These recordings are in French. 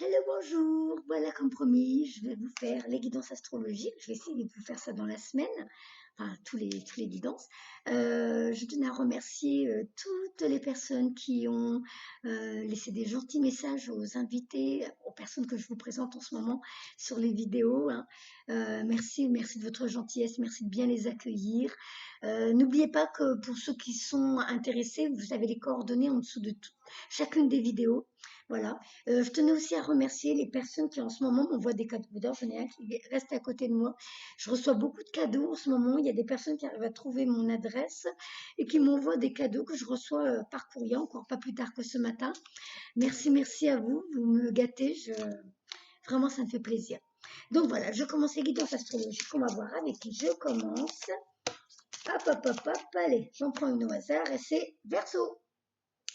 Hello, bonjour. Voilà, comme promis, je vais vous faire les guidances astrologiques. Je vais essayer de vous faire ça dans la semaine, enfin tous les guidances. Je tenais à remercier toutes les personnes qui ont laissé des gentils messages aux invités, aux personnes que je vous présente en ce moment sur les vidéos, hein. Merci, merci de votre gentillesse, merci de bien les accueillir. N'oubliez pas que pour ceux qui sont intéressés, vous avez les coordonnées en dessous de chacune des vidéos. Voilà. Je tenais aussi à remercier les personnes qui en ce moment m'envoient des cadeaux. D'ailleurs, j'en ai un qui reste à côté de moi. Je reçois beaucoup de cadeaux en ce moment. Il y a des personnes qui arrivent à trouver mon adresse et qui m'envoient des cadeaux que je reçois par courrier, encore pas plus tard que ce matin. Merci, merci à vous. Vous me gâtez. Vraiment, ça me fait plaisir. Donc voilà, je commence les guidances astrologiques. On va voir avec qui je commence. Hop, hop, hop, hop. Allez, j'en prends une au hasard et c'est Verseau.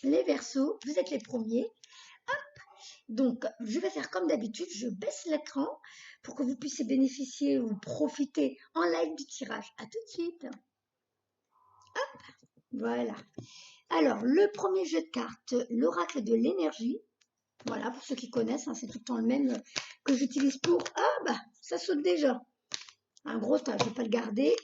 Les Verseaux, vous êtes les premiers. Donc, je vais faire comme d'habitude, je baisse l'écran pour que vous puissiez bénéficier ou profiter en live du tirage. À tout de suite. Voilà. Alors, le premier jeu de cartes, l'oracle de l'énergie. Voilà, pour ceux qui connaissent, hein, c'est tout le temps le même que j'utilise pour... Ah, bah, ça saute déjà. Un gros tas, je ne vais pas le garder.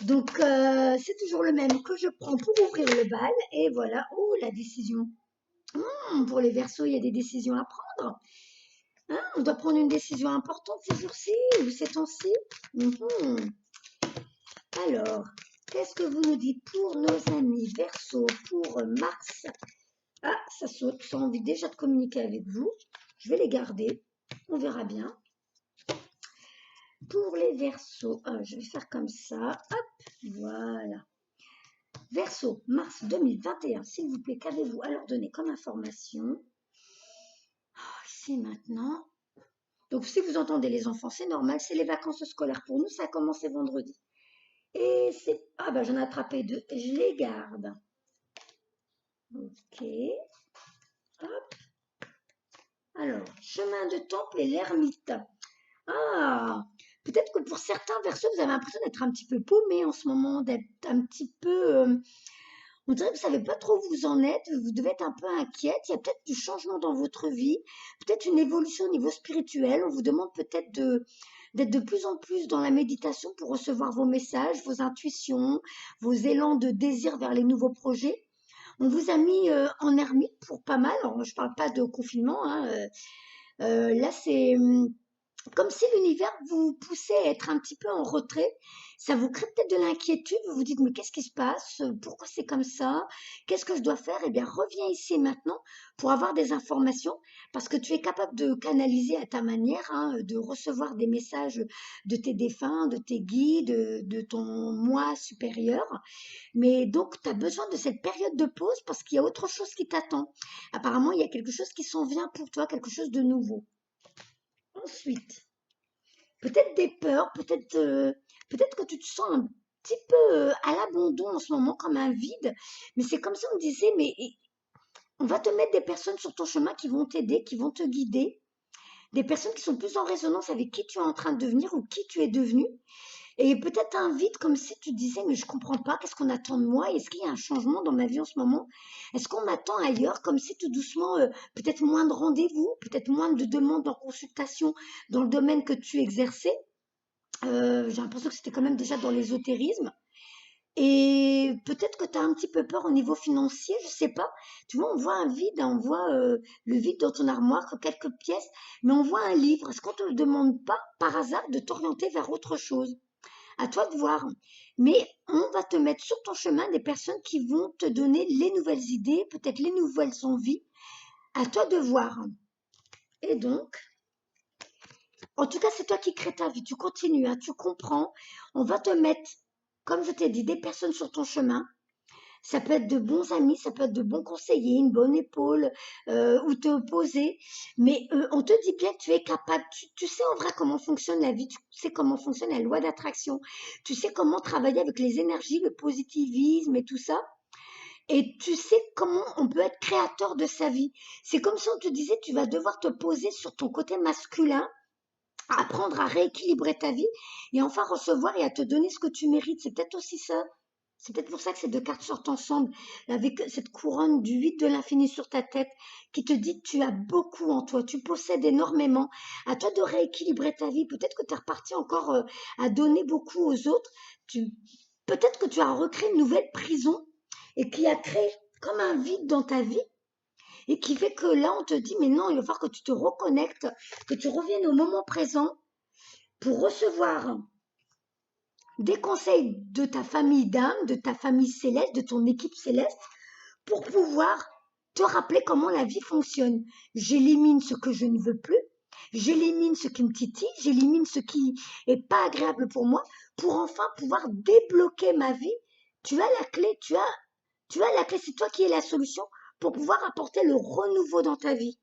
Donc, c'est toujours le même que je prends pour ouvrir le bal. Et voilà, oh, la décision. Pour les Verseaux, il y a des décisions à prendre. Hein, on doit prendre une décision importante ces jours-ci ou ces temps-ci. Mhm. Alors, qu'est-ce que vous nous dites pour nos amis Verseau, pour Mars? Ah, ça saute, ça a envie déjà de communiquer avec vous. Je vais les garder, on verra bien. Pour les Verseaux, je vais faire comme ça. Hop, voilà. Verseau, mars 2021, s'il vous plaît, qu'avez-vous à leur donner comme information? Ici maintenant. Donc, si vous entendez les enfants, c'est normal, c'est les vacances scolaires pour nous, ça a commencé vendredi. Et c'est... Ah bah j'en ai attrapé deux, je les garde. Ok. Hop. Alors, chemin de temple et l'ermite. Ah, peut-être que pour certains versos, vous avez l'impression d'être un petit peu paumé en ce moment, d'être un petit peu... on dirait que vous savez pas trop où vous en êtes, vous devez être un peu inquiète, il y a peut-être du changement dans votre vie, peut-être une évolution au niveau spirituel, on vous demande peut-être d'être de plus en plus dans la méditation pour recevoir vos messages, vos intuitions, vos élans de désir vers les nouveaux projets. On vous a mis en ermite pour pas mal, alors je parle pas de confinement, hein, là c'est comme si l'univers vous poussait à être un petit peu en retrait. Ça vous crée peut-être de l'inquiétude. Vous vous dites, mais qu'est-ce qui se passe? Pourquoi c'est comme ça? Qu'est-ce que je dois faire? Eh bien, reviens ici et maintenant pour avoir des informations parce que tu es capable de canaliser à ta manière, hein, de recevoir des messages de tes défunts, de tes guides, de ton moi supérieur. Mais donc, tu as besoin de cette période de pause parce qu'il y a autre chose qui t'attend. Apparemment, il y a quelque chose qui s'en vient pour toi, quelque chose de nouveau. Ensuite, peut-être des peurs, peut-être que tu te sens un petit peu à l'abandon en ce moment, comme un vide. Mais c'est comme ça, on disait, mais on va te mettre des personnes sur ton chemin qui vont t'aider, qui vont te guider. Des personnes qui sont plus en résonance avec qui tu es en train de devenir ou qui tu es devenu. Et peut-être un vide comme si tu disais, mais je comprends pas, qu'est-ce qu'on attend de moi? Est-ce qu'il y a un changement dans ma vie en ce moment? Est-ce qu'on m'attend ailleurs? Comme si tout doucement, peut-être moins de rendez-vous, peut-être moins de demandes en consultation dans le domaine que tu exerçais. J'ai l'impression que c'était quand même déjà dans l'ésotérisme. Et peut-être que tu as un petit peu peur au niveau financier, je sais pas. Tu vois, on voit un vide, on voit le vide dans ton armoire, que quelques pièces, mais on voit un livre. Est-ce qu'on te le demande pas par hasard de t'orienter vers autre chose? À toi de voir. Mais on va te mettre sur ton chemin des personnes qui vont te donner les nouvelles idées, peut-être les nouvelles envies. À toi de voir. Et donc, en tout cas, c'est toi qui crée ta vie. Tu continues, hein, tu comprends. On va te mettre, comme je t'ai dit, des personnes sur ton chemin. Ça peut être de bons amis, ça peut être de bons conseillers, une bonne épaule, où te poser. Mais on te dit bien que tu es capable. Tu sais en vrai comment fonctionne la vie, tu sais comment fonctionne la loi d'attraction, tu sais comment travailler avec les énergies, le positivisme et tout ça. Et tu sais comment on peut être créateur de sa vie. C'est comme si on te disait, tu vas devoir te poser sur ton côté masculin, apprendre à rééquilibrer ta vie et enfin recevoir et à te donner ce que tu mérites. C'est peut-être aussi ça. C'est peut-être pour ça que ces deux cartes sortent ensemble, avec cette couronne du 8 de l'infini sur ta tête, qui te dit que tu as beaucoup en toi, tu possèdes énormément. À toi de rééquilibrer ta vie. Peut-être que tu es reparti encore à donner beaucoup aux autres. Peut-être que tu as recréé une nouvelle prison et qui a créé comme un vide dans ta vie et qui fait que là, on te dit, mais non, il va falloir que tu te reconnectes, que tu reviennes au moment présent pour recevoir des conseils de ta famille d'âme, de ta famille céleste, de ton équipe céleste, pour pouvoir te rappeler comment la vie fonctionne. J'élimine ce que je ne veux plus, j'élimine ce qui me titille, j'élimine ce qui est pas agréable pour moi, pour enfin pouvoir débloquer ma vie. Tu as la clé, tu as la clé, c'est toi qui es la solution pour pouvoir apporter le renouveau dans ta vie.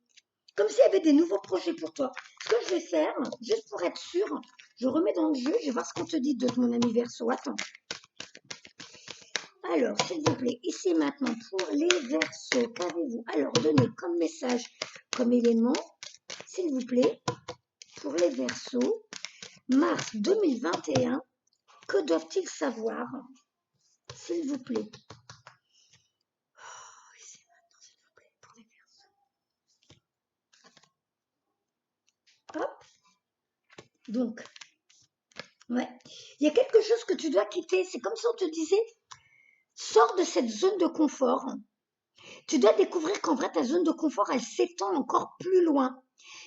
Comme s'il y avait des nouveaux projets pour toi. Ce que je vais faire, juste pour être sûre, je remets dans le jeu, je vais voir ce qu'on te dit de mon ami Verseau. Attends. Alors, s'il vous plaît, ici maintenant, pour les Verseaux, qu'avez-vous alors donné comme message, comme élément, s'il vous plaît, pour les Verseaux, mars 2021, que doivent-ils savoir, s'il vous plaît? Ici maintenant, s'il vous plaît, pour les Verseaux. Hop. Donc, ouais, il y a quelque chose que tu dois quitter. C'est comme si on te disait, sors de cette zone de confort. Tu dois découvrir qu'en vrai, ta zone de confort, elle s'étend encore plus loin.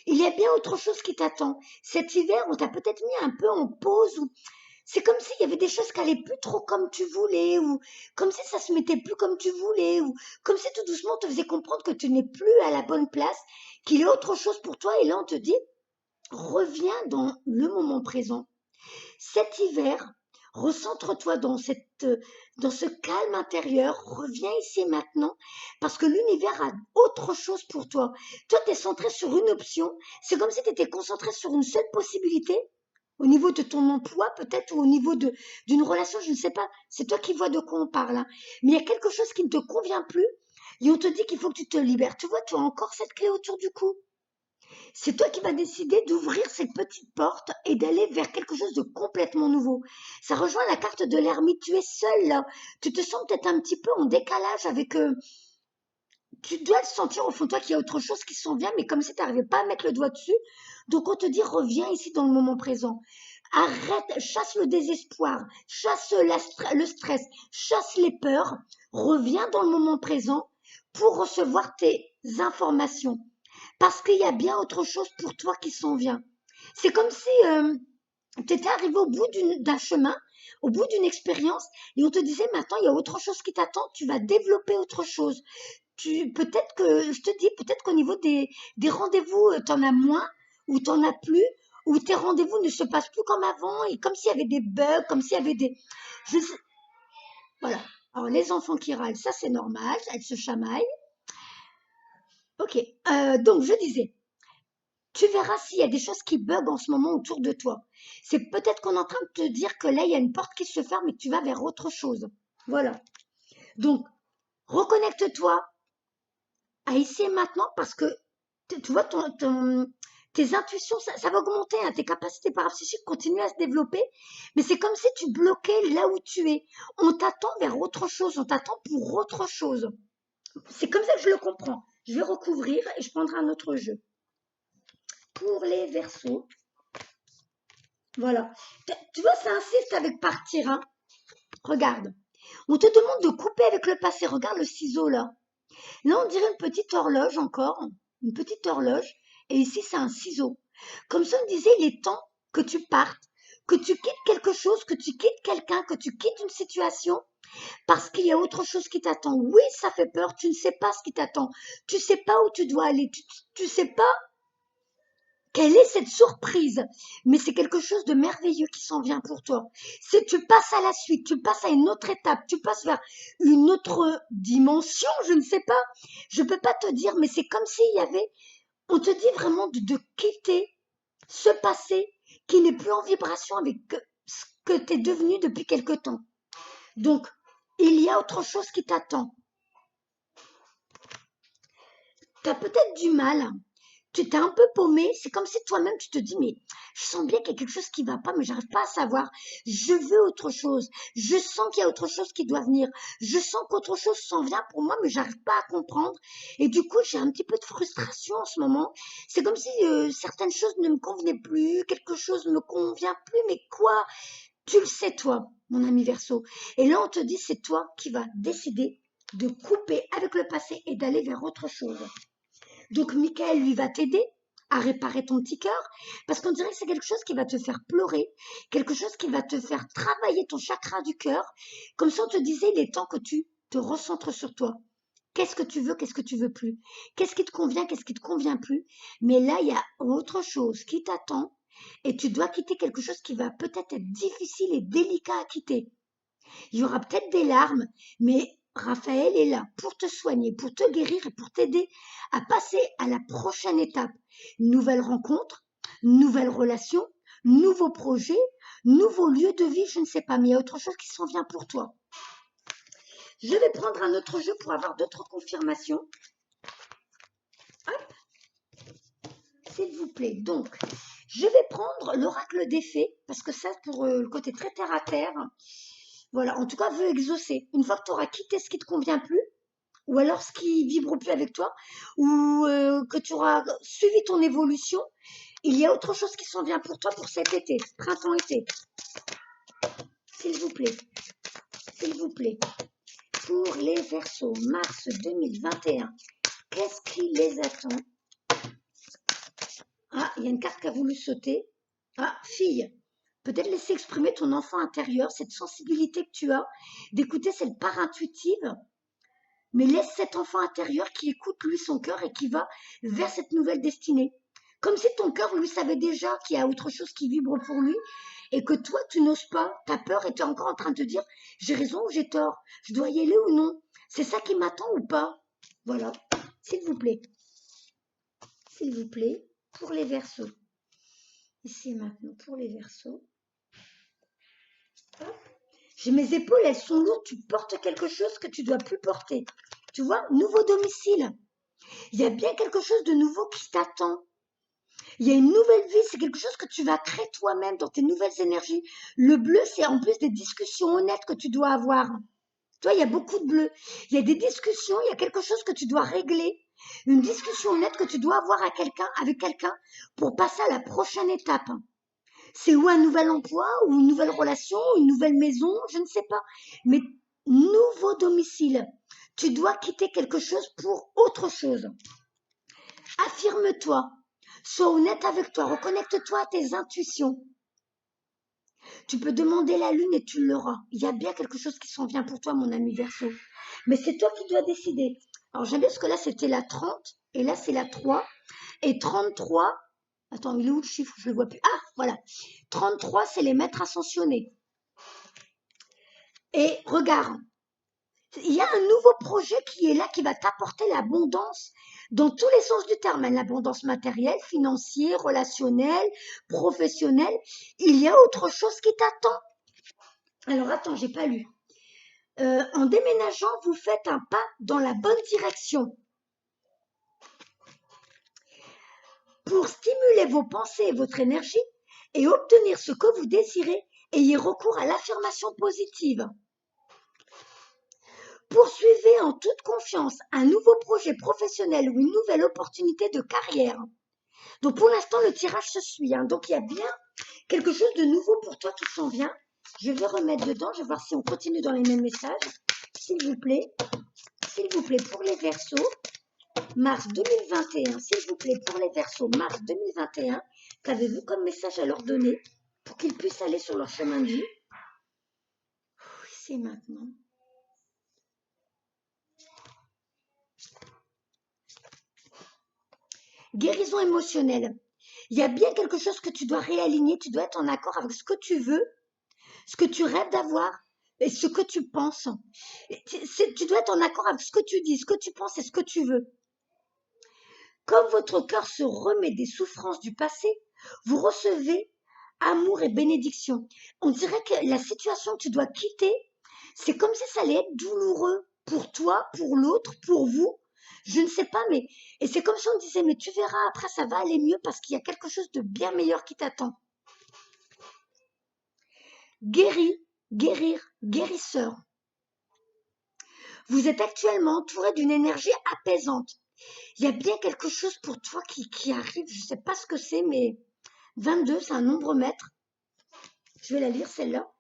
Il y a bien autre chose qui t'attend. Cet hiver, on t'a peut-être mis un peu en pause. Ou c'est comme s'il y avait des choses qui allaient plus trop comme tu voulais. Ou comme si ça se mettait plus comme tu voulais. Ou comme si tout doucement, on te faisait comprendre que tu n'es plus à la bonne place. Qu'il y a autre chose pour toi. Et là, on te dit, reviens dans le moment présent. Cet hiver, recentre-toi dans ce calme intérieur, reviens ici et maintenant, parce que l'univers a autre chose pour toi. Toi, tu es centré sur une option, c'est comme si tu étais concentré sur une seule possibilité, au niveau de ton emploi peut-être, ou au niveau d'une relation, je ne sais pas, c'est toi qui vois de quoi on parle, hein. Mais il y a quelque chose qui ne te convient plus, et on te dit qu'il faut que tu te libères. Tu vois, tu as encore cette clé autour du cou. C'est toi qui vas décider d'ouvrir cette petite porte et d'aller vers quelque chose de complètement nouveau. Ça rejoint la carte de l'ermite. Tu es seul là. Tu te sens peut-être un petit peu en décalage avec... tu dois le sentir au fond de toi qu'il y a autre chose qui s'en vient, mais comme si tu n'arrivais pas à mettre le doigt dessus. Donc on te dit, reviens ici dans le moment présent. Arrête, chasse le désespoir, chasse le stress, chasse les peurs. Reviens dans le moment présent pour recevoir tes informations. Parce qu'il y a bien autre chose pour toi qui s'en vient. C'est comme si tu étais arrivé au bout d'un chemin, au bout d'une expérience, et on te disait maintenant il y a autre chose qui t'attend, tu vas développer autre chose. Peut-être que, je te dis, peut-être qu'au niveau des rendez-vous, t'en as moins, ou t'en as plus, ou tes rendez-vous ne se passent plus comme avant, et comme s'il y avait des bugs, comme s'il y avait des... Je sais- Voilà. Alors les enfants qui râlent, ça c'est normal, elles se chamaillent. Ok, donc je disais, tu verras s'il y a des choses qui bug en ce moment autour de toi. C'est peut-être qu'on est en train de te dire que là, il y a une porte qui se ferme et que tu vas vers autre chose. Voilà. Donc, reconnecte-toi à ici et maintenant parce que, tu vois, tes intuitions, ça va augmenter, hein, tes capacités parapsychiques continuent à se développer, mais c'est comme si tu bloquais là où tu es. On t'attend vers autre chose, on t'attend pour autre chose. C'est comme ça que je le comprends. Je vais recouvrir et je prendrai un autre jeu. Pour les Verseaux, voilà. Tu vois, ça insiste avec partir, hein. Regarde. On te demande de couper avec le passé. Regarde le ciseau là. Là, on dirait une petite horloge encore. Une petite horloge. Et ici, c'est un ciseau. Comme ça, on disait, il est temps que tu partes, que tu quittes quelque chose, que tu quittes quelqu'un, que tu quittes une situation. Parce qu'il y a autre chose qui t'attend. Oui, ça fait peur. Tu ne sais pas ce qui t'attend. Tu ne sais pas où tu dois aller. Tu ne sais pas quelle est cette surprise? Mais c'est quelque chose de merveilleux qui s'en vient pour toi. C'est tu passes à la suite, tu passes à une autre étape, tu passes vers une autre dimension, je ne sais pas. Je ne peux pas te dire, mais c'est comme s'il y avait, on te dit vraiment de quitter ce passé qui n'est plus en vibration avec ce que tu es devenu depuis quelque temps. Donc, il y a autre chose qui t'attend. Tu as peut-être du mal. tu t'es un peu paumé, c'est comme si toi-même tu te dis, mais je sens bien qu'il y a quelque chose qui va pas, mais j'arrive pas à savoir. Je veux autre chose. Je sens qu'il y a autre chose qui doit venir. Je sens qu'autre chose s'en vient pour moi, mais j'arrive pas à comprendre. Et du coup, j'ai un petit peu de frustration en ce moment. C'est comme si certaines choses ne me convenaient plus, quelque chose ne me convient plus, mais quoi? Tu le sais, toi, mon ami Verseau. Et là, on te dit, c'est toi qui vas décider de couper avec le passé et d'aller vers autre chose. Donc, Michael, lui, va t'aider à réparer ton petit cœur, parce qu'on dirait que c'est quelque chose qui va te faire pleurer, quelque chose qui va te faire travailler ton chakra du cœur. Comme ça, on te disait, il est temps que tu te recentres sur toi. Qu'est-ce que tu veux, qu'est-ce que tu veux plus? Qu'est-ce qui te convient, qu'est-ce qui te convient plus? Mais là, il y a autre chose qui t'attend et tu dois quitter quelque chose qui va peut-être être difficile et délicat à quitter. Il y aura peut-être des larmes, mais Raphaël est là pour te soigner, pour te guérir et pour t'aider à passer à la prochaine étape. Nouvelle rencontre, nouvelle relation, nouveau projet, nouveau lieu de vie, je ne sais pas, mais il y a autre chose qui s'en vient pour toi. Je vais prendre un autre jeu pour avoir d'autres confirmations. Hop, s'il vous plaît. Donc, je vais prendre l'oracle des fées, parce que ça, pour le côté très terre à terre, voilà, en tout cas, veut exaucer. Une fois que tu auras quitté ce qui te convient plus, ou alors ce qui vibre plus avec toi, ou que tu auras suivi ton évolution, il y a autre chose qui s'en vient pour toi pour cet été, printemps-été. S'il vous plaît, s'il vous plaît. Pour les Verseaux, mars 2021, qu'est-ce qui les attend? Ah, il y a une carte qui a voulu sauter. Ah, fille, peut-être laisser exprimer ton enfant intérieur, cette sensibilité que tu as, d'écouter cette part intuitive, mais laisse cet enfant intérieur qui écoute lui son cœur et qui va vers cette nouvelle destinée. Comme si ton cœur lui savait déjà qu'il y a autre chose qui vibre pour lui et que toi tu n'oses pas, tu as peur et tu es encore en train de te dire j'ai raison ou j'ai tort, je dois y aller ou non, c'est ça qui m'attend ou pas. Voilà, s'il vous plaît, pour les Verseaux. Ici maintenant pour les Verseaux. J'ai mes épaules, elles sont lourdes, tu portes quelque chose que tu dois plus porter. Tu vois, nouveau domicile. Il y a bien quelque chose de nouveau qui t'attend. Il y a une nouvelle vie, c'est quelque chose que tu vas créer toi-même dans tes nouvelles énergies. Le bleu, c'est en plus des discussions honnêtes que tu dois avoir. Toi, il y a beaucoup de bleu. Il y a des discussions, il y a quelque chose que tu dois régler. Une discussion honnête que tu dois avoir avec quelqu'un pour passer à la prochaine étape. C'est ou un nouvel emploi, ou une nouvelle relation, une nouvelle maison, je ne sais pas. Mais nouveau domicile. Tu dois quitter quelque chose pour autre chose. Affirme-toi. Sois honnête avec toi. Reconnecte-toi à tes intuitions. Tu peux demander la lune et tu l'auras. Il y a bien quelque chose qui s'en vient pour toi, mon ami Verseau. Mais c'est toi qui dois décider. Alors j'aime bien parce que là, c'était la 30 et là, c'est la 3. Et 33, attends, il est où le chiffre? Je ne le vois plus. Ah, voilà. 33, c'est les maîtres ascensionnés. Et regarde, il y a un nouveau projet qui est là, qui va t'apporter l'abondance dans tous les sens du terme. L'abondance matérielle, financière, relationnelle, professionnelle. Il y a autre chose qui t'attend. Alors attends, j'ai pas lu. En déménageant, vous faites un pas dans la bonne direction. Pour stimuler vos pensées et votre énergie et obtenir ce que vous désirez, ayez recours à l'affirmation positive. Poursuivez en toute confiance un nouveau projet professionnel ou une nouvelle opportunité de carrière. Donc pour l'instant, le tirage se suit. Donc il y a bien quelque chose de nouveau pour toi qui s'en vient. Je vais remettre dedans, je vais voir si on continue dans les mêmes messages. S'il vous plaît, pour les Verseaux, mars 2021, s'il vous plaît, pour les Verseaux, mars 2021, qu'avez-vous comme message à leur donner pour qu'ils puissent aller sur leur chemin de vie? C'est maintenant. Guérison émotionnelle. Il y a bien quelque chose que tu dois réaligner, tu dois être en accord avec ce que tu veux, ce que tu rêves d'avoir et ce que tu penses. Tu dois être en accord avec ce que tu dis, ce que tu penses et ce que tu veux. Comme votre cœur se remet des souffrances du passé, vous recevez amour et bénédiction. On dirait que la situation que tu dois quitter, c'est comme si ça allait être douloureux pour toi, pour l'autre, pour vous. Je ne sais pas, mais... Et c'est comme si on disait, mais tu verras, après ça va aller mieux parce qu'il y a quelque chose de bien meilleur qui t'attend. Guéri, guérir, guérisseur. Vous êtes actuellement entouré d'une énergie apaisante. Il y a bien quelque chose pour toi qui arrive, je ne sais pas ce que c'est, mais 22, c'est un nombre maître. Je vais la lire, celle-là.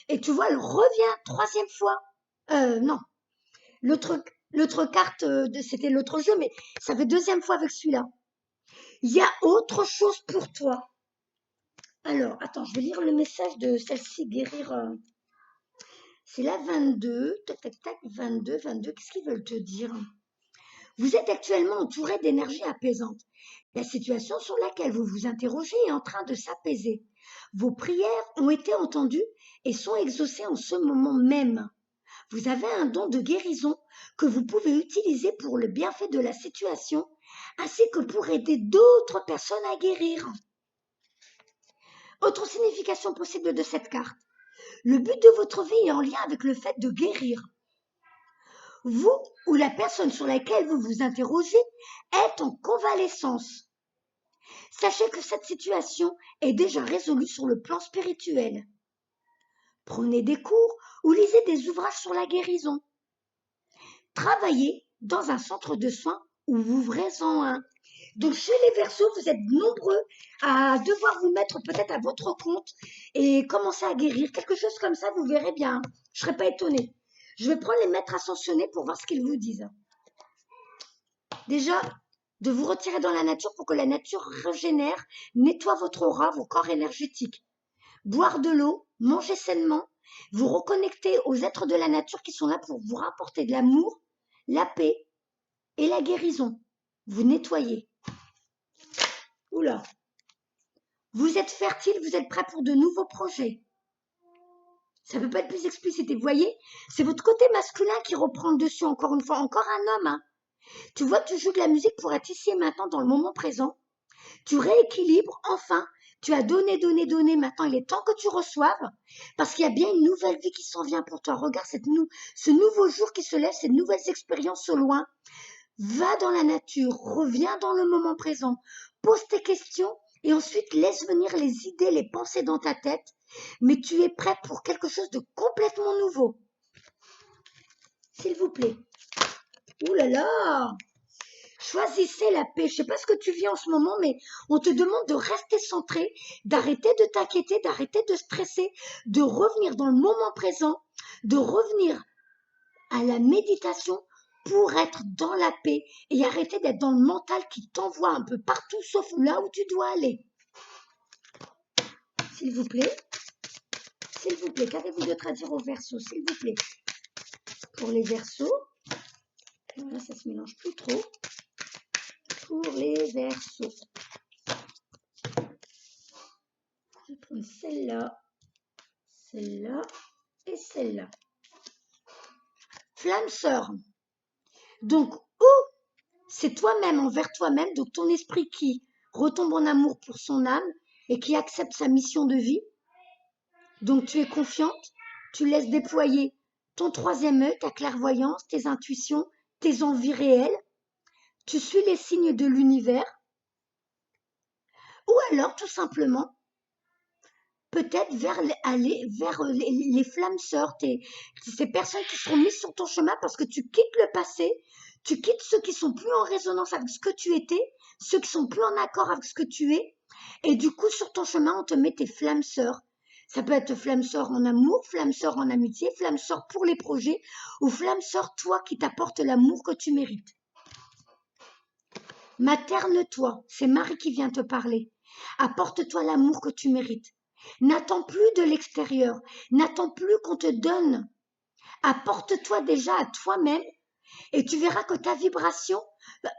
Et tu vois, elle revient troisième fois. Non, l'autre carte, c'était l'autre jeu, mais ça fait deuxième fois avec celui-là. Il y a autre chose pour toi. Alors, attends, je vais lire le message de celle-ci, guérir. C'est la 22, tac, tac, tac, 22, qu'est-ce qu'ils veulent te dire? Vous êtes actuellement entouré d'énergie apaisante. La situation sur laquelle vous vous interrogez est en train de s'apaiser. Vos prières ont été entendues et sont exaucées en ce moment même. Vous avez un don de guérison que vous pouvez utiliser pour le bienfait de la situation, ainsi que pour aider d'autres personnes à guérir. Autre signification possible de cette carte. Le but de votre vie est en lien avec le fait de guérir. Vous ou la personne sur laquelle vous vous interrogez est en convalescence. Sachez que cette situation est déjà résolue sur le plan spirituel. Prenez des cours ou lisez des ouvrages sur la guérison. Travaillez dans un centre de soins ou ouvrez-en un. Donc chez les Verseaux, vous êtes nombreux à devoir vous mettre peut-être à votre compte et commencer à guérir. Quelque chose comme ça, vous verrez bien. Je ne serais pas étonnée. Je vais prendre les maîtres ascensionnés pour voir ce qu'ils vous disent. Déjà, de vous retirer dans la nature pour que la nature régénère, nettoie votre aura, vos corps énergétiques. Boire de l'eau, manger sainement, vous reconnecter aux êtres de la nature qui sont là pour vous rapporter de l'amour, la paix et la guérison. Vous nettoyez. Oula. Vous êtes fertile, vous êtes prêt pour de nouveaux projets. Ça ne peut pas être plus explicite. Et vous voyez, c'est votre côté masculin qui reprend le dessus encore une fois. Encore un homme. Hein. Tu vois, tu joues de la musique pour être ici et maintenant dans le moment présent. Tu rééquilibres, enfin. Tu as donné. Maintenant, il est temps que tu reçoives parce qu'il y a bien une nouvelle vie qui s'en vient pour toi. Regarde ce nouveau jour qui se lève, ces nouvelles expériences au loin. Va dans la nature, reviens dans le moment présent. Pose tes questions et ensuite laisse venir les idées, les pensées dans ta tête. Mais tu es prêt pour quelque chose de complètement nouveau. S'il vous plaît. Ouh là là! Choisissez la paix. Je ne sais pas ce que tu vis en ce moment, mais on te demande de rester centré, d'arrêter de t'inquiéter, d'arrêter de stresser, de revenir dans le moment présent, de revenir à la méditation pour être dans la paix et arrêter d'être dans le mental qui t'envoie un peu partout sauf là où tu dois aller. S'il vous plaît, qu'avez-vous d'autre à dire aux Verseaux, s'il vous plaît? Pour les Verseaux, là ça se mélange plus trop. Pour les Verseaux, je vais prendre celle-là et celle-là. Flamme sœur. Donc, c'est toi-même envers toi-même, donc ton esprit qui retombe en amour pour son âme et qui accepte sa mission de vie. Donc, tu es confiante, tu laisses déployer ton troisième œil, ta clairvoyance, tes intuitions, tes envies réelles. Tu suis les signes de l'univers. Ou alors, tout simplement, peut-être aller vers les flammes sœurs, ces personnes qui seront mises sur ton chemin parce que tu quittes le passé, tu quittes ceux qui sont plus en résonance avec ce que tu étais, ceux qui sont plus en accord avec ce que tu es, et du coup sur ton chemin on te met tes flammes sœurs. Ça peut être flamme sœur en amour, flamme sœur en amitié, flamme sœur pour les projets, ou flamme sœur toi qui t'apporte l'amour que tu mérites. Materne-toi, c'est Marie qui vient te parler. Apporte-toi l'amour que tu mérites. N'attends plus de l'extérieur, n'attends plus qu'on te donne. Apporte-toi déjà à toi-même et tu verras que ta vibration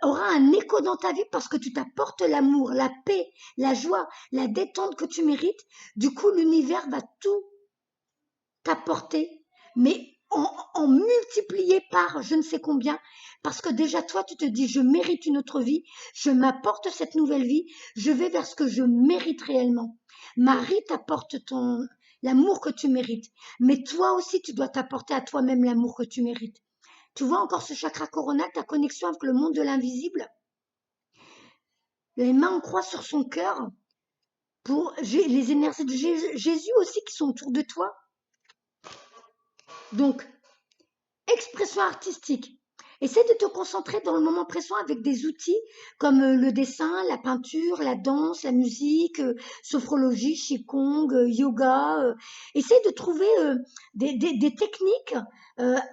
aura un écho dans ta vie parce que tu t'apportes l'amour, la paix, la joie, la détente que tu mérites. Du coup, l'univers va tout t'apporter, mais en multiplié par je ne sais combien, parce que déjà toi tu te dis je mérite une autre vie, je m'apporte cette nouvelle vie, je vais vers ce que je mérite réellement. Marie t'apporte l'amour que tu mérites, mais toi aussi tu dois t'apporter à toi-même l'amour que tu mérites. Tu vois encore ce chakra coronal, ta connexion avec le monde de l'invisible. Les mains en croix sur son cœur pour les énergies de Jésus aussi qui sont autour de toi. Donc, expression artistique. Essaie de te concentrer dans le moment présent avec des outils comme le dessin, la peinture, la danse, la musique, sophrologie, qigong, yoga. Essaie de trouver des techniques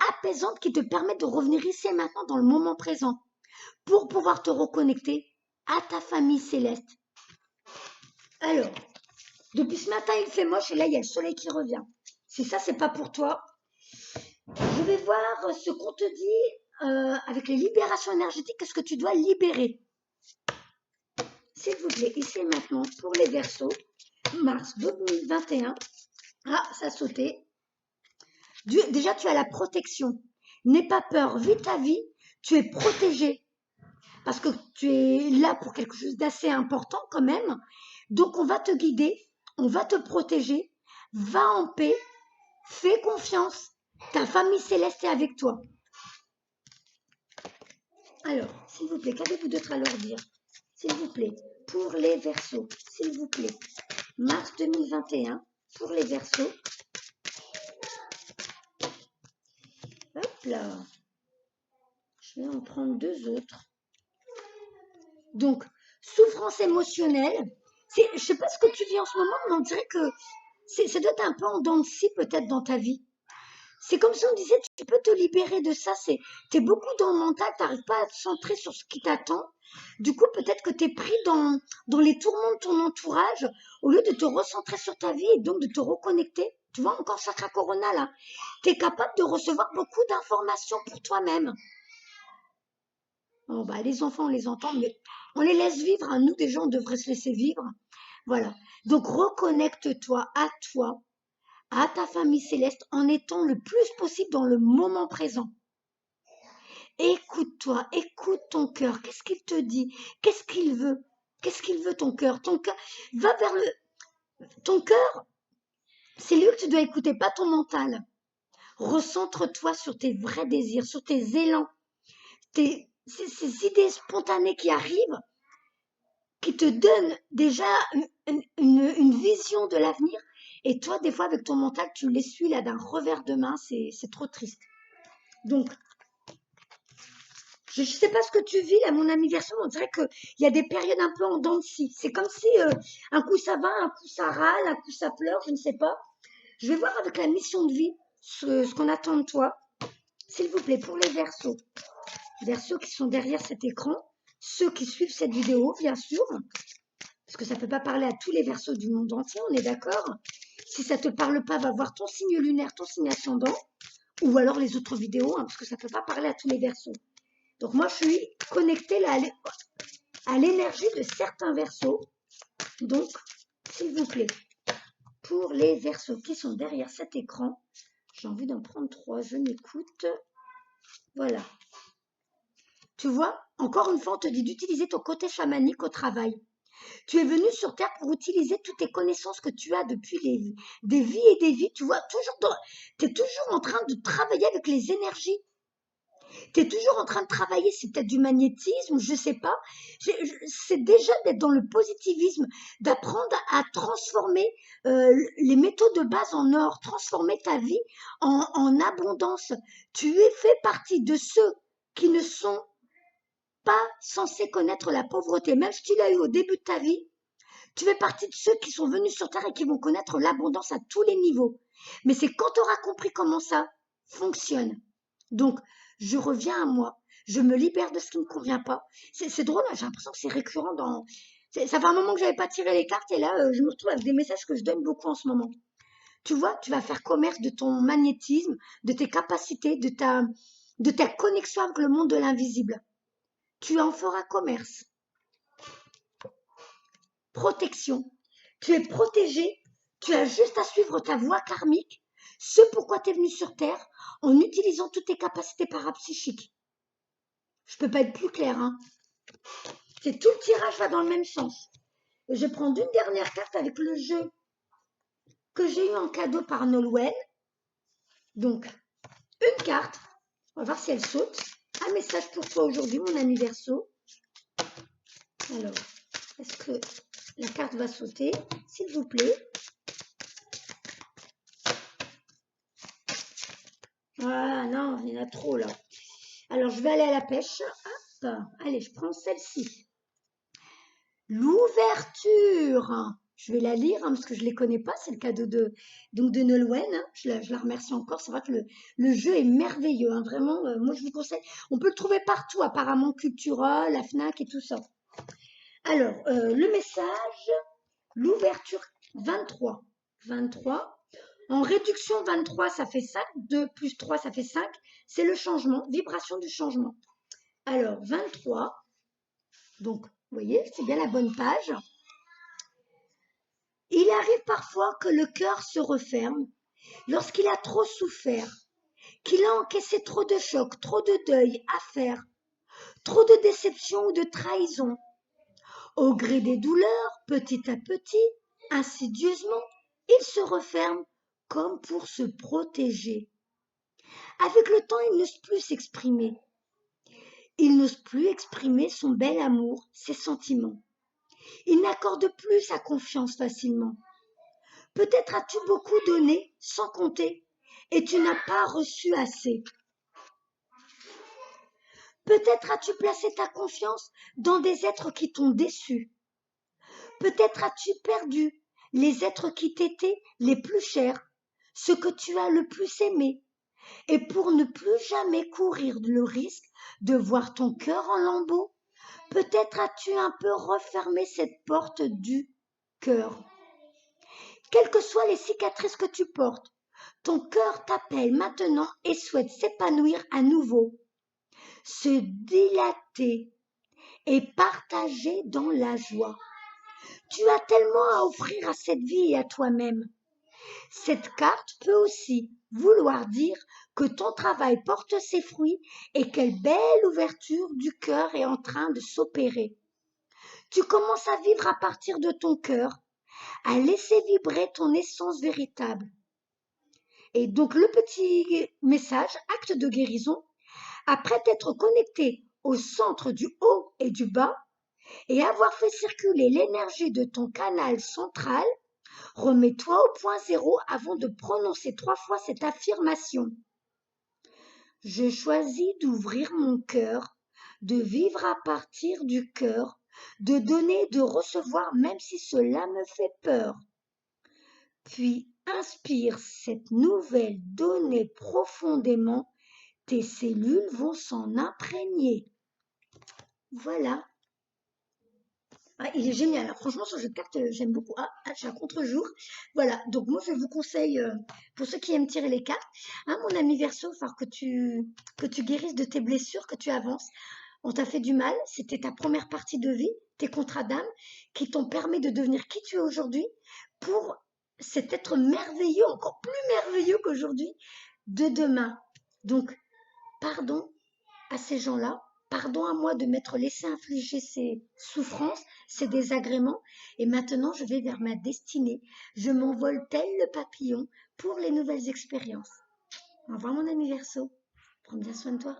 apaisantes qui te permettent de revenir ici et maintenant dans le moment présent pour pouvoir te reconnecter à ta famille céleste. Alors, depuis ce matin, il fait moche et là, il y a le soleil qui revient. Si ça, c'est pas pour toi, je vais voir ce qu'on te dit avec les libérations énergétiques, qu'est-ce que tu dois libérer. S'il vous plaît, ici et maintenant, pour les Verseaux, mars 2021. Ah, ça a sauté. Déjà, tu as la protection. N'aie pas peur, vis ta vie, tu es protégé. Parce que tu es là pour quelque chose d'assez important quand même. Donc, on va te guider, on va te protéger. Va en paix, fais confiance. Ta famille céleste est avec toi. Alors, s'il vous plaît, qu'avez-vous d'autre à leur dire? S'il vous plaît, pour les Verseaux, s'il vous plaît. Mars 2021, pour les Verseaux. Hop là. Je vais en prendre deux autres. Donc, souffrance émotionnelle. Je ne sais pas ce que tu vis en ce moment, mais on dirait que ça doit être un peu en dents de scie peut-être dans ta vie. C'est comme si on disait, tu peux te libérer de ça. Tu es beaucoup dans le mental, tu n'arrives pas à te centrer sur ce qui t'attend. Du coup, peut-être que tu es pris dans les tourments de ton entourage au lieu de te recentrer sur ta vie et donc de te reconnecter. Tu vois, encore chakra corona là. Tu es capable de recevoir beaucoup d'informations pour toi-même. Bon, bah, les enfants, on les entend, mais on les laisse vivre. Hein. Nous, déjà, on devrait se laisser vivre. Voilà. Donc, reconnecte-toi à toi, à ta famille céleste, en étant le plus possible dans le moment présent. Écoute-toi, écoute ton cœur. Qu'est-ce qu'il te dit? Qu'est-ce qu'il veut? Qu'est-ce qu'il veut ton cœur? Ton cœur va vers ton cœur. C'est lui que tu dois écouter, pas ton mental. Recentre-toi sur tes vrais désirs, sur tes élans, ces idées spontanées qui arrivent, qui te donnent déjà une vision de l'avenir. Et toi, des fois, avec ton mental, tu l'essuies là d'un revers de main. C'est trop triste. Donc, je ne sais pas ce que tu vis là, mon ami Verseau, on dirait qu'il y a des périodes un peu en dents de scie. C'est comme si un coup ça va, un coup ça râle, un coup ça pleure, je ne sais pas. Je vais voir avec la mission de vie ce qu'on attend de toi. S'il vous plaît, pour les Verseaux. Verseaux qui sont derrière cet écran, ceux qui suivent cette vidéo, bien sûr, parce que ça ne peut pas parler à tous les Verseaux du monde entier, on est d'accord? Si ça ne te parle pas, va voir ton signe lunaire, ton signe ascendant, ou alors les autres vidéos, hein, parce que ça ne peut pas parler à tous les Verseaux. Donc moi, je suis connectée là, à l'énergie de certains Verseaux. Donc, s'il vous plaît, pour les Verseaux qui sont derrière cet écran, j'ai envie d'en prendre 3, je m'écoute. Voilà. Tu vois, encore une fois, on te dit d'utiliser ton côté chamanique au travail. Tu es venu sur Terre pour utiliser toutes tes connaissances que tu as depuis des vies et des vies. Tu vois, tu es toujours en train de travailler avec les énergies. Tu es toujours en train de travailler, c'est peut-être du magnétisme, je ne sais pas. C'est déjà d'être dans le positivisme, d'apprendre à transformer les métaux de base en or, transformer ta vie en abondance. Tu es fait partie de ceux qui ne sont pas censés connaître la pauvreté, même si tu l'as eu au début de ta vie. Tu fais partie de ceux qui sont venus sur Terre et qui vont connaître l'abondance à tous les niveaux. Mais c'est quand tu auras compris comment ça fonctionne. Donc, je reviens à moi. Je me libère de ce qui ne me convient pas. C'est drôle, j'ai l'impression que c'est récurrent ça fait un moment que je n'avais pas tiré les cartes et là, je me retrouve avec des messages que je donne beaucoup en ce moment. Tu vois, tu vas faire commerce de ton magnétisme, de tes capacités, de ta connexion avec le monde de l'invisible. Tu en feras commerce. Protection. Tu es protégé, tu as juste à suivre ta voie karmique, ce pourquoi tu es venu sur Terre, en utilisant toutes tes capacités parapsychiques. Je peux pas être plus claire, hein. C'est tout le tirage va dans le même sens. Et je prends une dernière carte avec le jeu que j'ai eu en cadeau par Nolwenn. Donc, une carte On va voir si elle saute. Un message pour toi aujourd'hui, mon ami Verseau. Alors, est-ce que la carte va sauter? S'il vous plaît. Ah non, il y en a trop là. Alors, je vais aller à la pêche. Hop, allez, je prends celle-ci. L'ouverture. Je vais la lire parce que je ne les connais pas. C'est le cadeau de Nolwenn. Je la remercie encore. C'est vrai que le jeu est merveilleux. Vraiment, moi, je vous conseille. On peut le trouver partout, apparemment, Cultura, la FNAC et tout ça. Alors, le message, l'ouverture 23. 23. En réduction 23, ça fait 5. 2 plus 3, ça fait 5. C'est le changement, vibration du changement. Alors, 23. Donc, vous voyez, c'est bien la bonne page. Il arrive parfois que le cœur se referme lorsqu'il a trop souffert, qu'il a encaissé trop de chocs, trop de deuil à faire, trop de déceptions ou de trahisons. Au gré des douleurs, petit à petit, insidieusement, il se referme comme pour se protéger. Avec le temps, il n'ose plus s'exprimer. Il n'ose plus exprimer son bel amour, ses sentiments. Il n'accorde plus sa confiance facilement. Peut-être as-tu beaucoup donné sans compter et tu n'as pas reçu assez. Peut-être as-tu placé ta confiance dans des êtres qui t'ont déçu. Peut-être as-tu perdu les êtres qui t'étaient les plus chers, ce que tu as le plus aimé. Et pour ne plus jamais courir le risque de voir ton cœur en lambeaux, peut-être as-tu un peu refermé cette porte du cœur. Quelles que soient les cicatrices que tu portes, ton cœur t'appelle maintenant et souhaite s'épanouir à nouveau, se dilater et partager dans la joie. Tu as tellement à offrir à cette vie et à toi-même. Cette carte peut aussi vouloir dire que ton travail porte ses fruits et quelle belle ouverture du cœur est en train de s'opérer. Tu commences à vivre à partir de ton cœur, à laisser vibrer ton essence véritable. Et donc le petit message, acte de guérison, après t'être connecté au centre du haut et du bas et avoir fait circuler l'énergie de ton canal central, remets-toi au point zéro avant de prononcer 3 fois cette affirmation. Je choisis d'ouvrir mon cœur, de vivre à partir du cœur, de donner, de recevoir même si cela me fait peur. Puis inspire cette nouvelle donnée profondément, tes cellules vont s'en imprégner. Voilà. Ah, il est génial. Franchement, ce jeu de cartes, j'aime beaucoup. Ah, j'ai un contre-jour. Voilà. Donc, moi, je vous conseille, pour ceux qui aiment tirer les cartes, hein, mon ami Verseau, il va falloir que tu guérisses de tes blessures, que tu avances. On t'a fait du mal. C'était ta première partie de vie, tes contrats d'âme, qui t'ont permis de devenir qui tu es aujourd'hui pour cet être merveilleux, encore plus merveilleux qu'aujourd'hui, de demain. Donc, pardon à ces gens-là. Pardon à moi de m'être laissé infliger ces souffrances, ces désagréments. Et maintenant, je vais vers ma destinée. Je m'envole tel le papillon pour les nouvelles expériences. Au revoir, mon ami Verseau. Prends bien soin de toi.